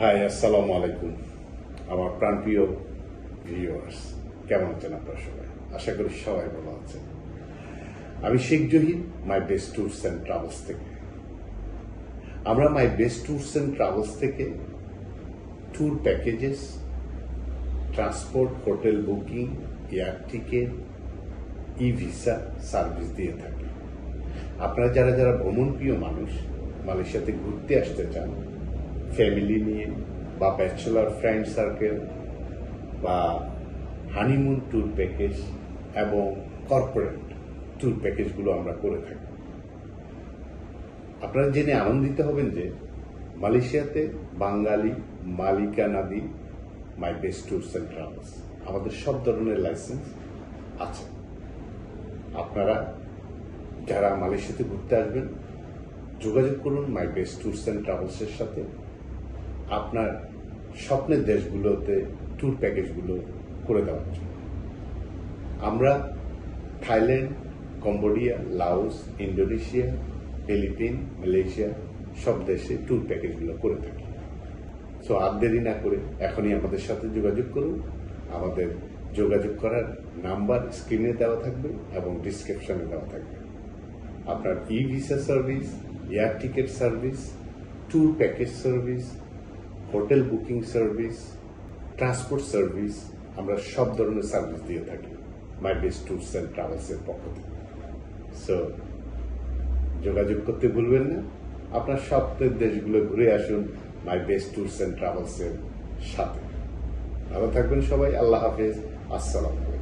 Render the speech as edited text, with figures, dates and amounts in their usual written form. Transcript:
High, আসসালামু আলাইকুম। আমার প্রাণপ্রিয় ভিউয়ার্স, কেমন আছেন আপনারা সবাই? আশা করি সবাই ভালো আছেন। আমি Sheikh Zahir, my best tours and travels থেকে। আমরা my best tours and travels থেকে tour packages, transport, hotel booking, air ticket, e visa service দিয়ে থাকি। আপনারা যারা যারা ভ্রমণপ্রিয় মানুষ, মালয়েশিয়াতে ঘুরতে আসতে চান, ফ্যামিলি নিয়ে বা ব্যাচেলার ফ্রেন্ড সার্কেল বা হানিমুন ট্যুর প্যাকেজ এবং কর্পোরেট ট্যুর প্যাকেজগুলো আমরা করে থাকি। আপনারা জেনে আনন্দিত হবেন যে মালয়েশিয়াতে বাঙালি মালিকানাধীন মাই বেস্ট ট্যুরস অ্যান্ড ট্রাভেলস আমাদের সব ধরনের লাইসেন্স আছে। আপনারা যারা মালয়েশিয়াতে ঘুরতে আসবেন, যোগাযোগ করুন মাই বেস্ট ট্যুরস অ্যান্ড ট্রাভেলসের সাথে। আপনার স্বপ্নের দেশগুলোতে ট্যুর প্যাকেজগুলো করে দেওয়ার জন্য আমরা Thailand, Cambodia, Laos, Indonesia, Philippines, Malaysia সব দেশে ট্যুর প্যাকেজগুলো করে থাকি। সো আর দেরি না করে এখনই আমাদের সাথে যোগাযোগ করুন। আমাদের যোগাযোগ করার নাম্বার স্ক্রিনে দেওয়া থাকবে এবং ডিসক্রিপশনে দেওয়া থাকবে। আপনার e visa service, air ticket service, tour package service, hotel booking service, transport service, আমরা সব ধরনের সার্ভিস দিয়ে থাকি মাই বেস্ট ট্যুরস অ্যান্ড ট্রাভেলসের পক্ষ থেকে। সো যোগাযোগ করতে ভুলবেন না। আপনার স্বপ্নের দেশগুলো ঘুরে আসুন মাই বেস্ট ট্যুরস অ্যান্ড ট্রাভেলসের সাথে। ভালো থাকবেন সবাই। আল্লাহ হাফেজ। আসসালামু আলাইকুম।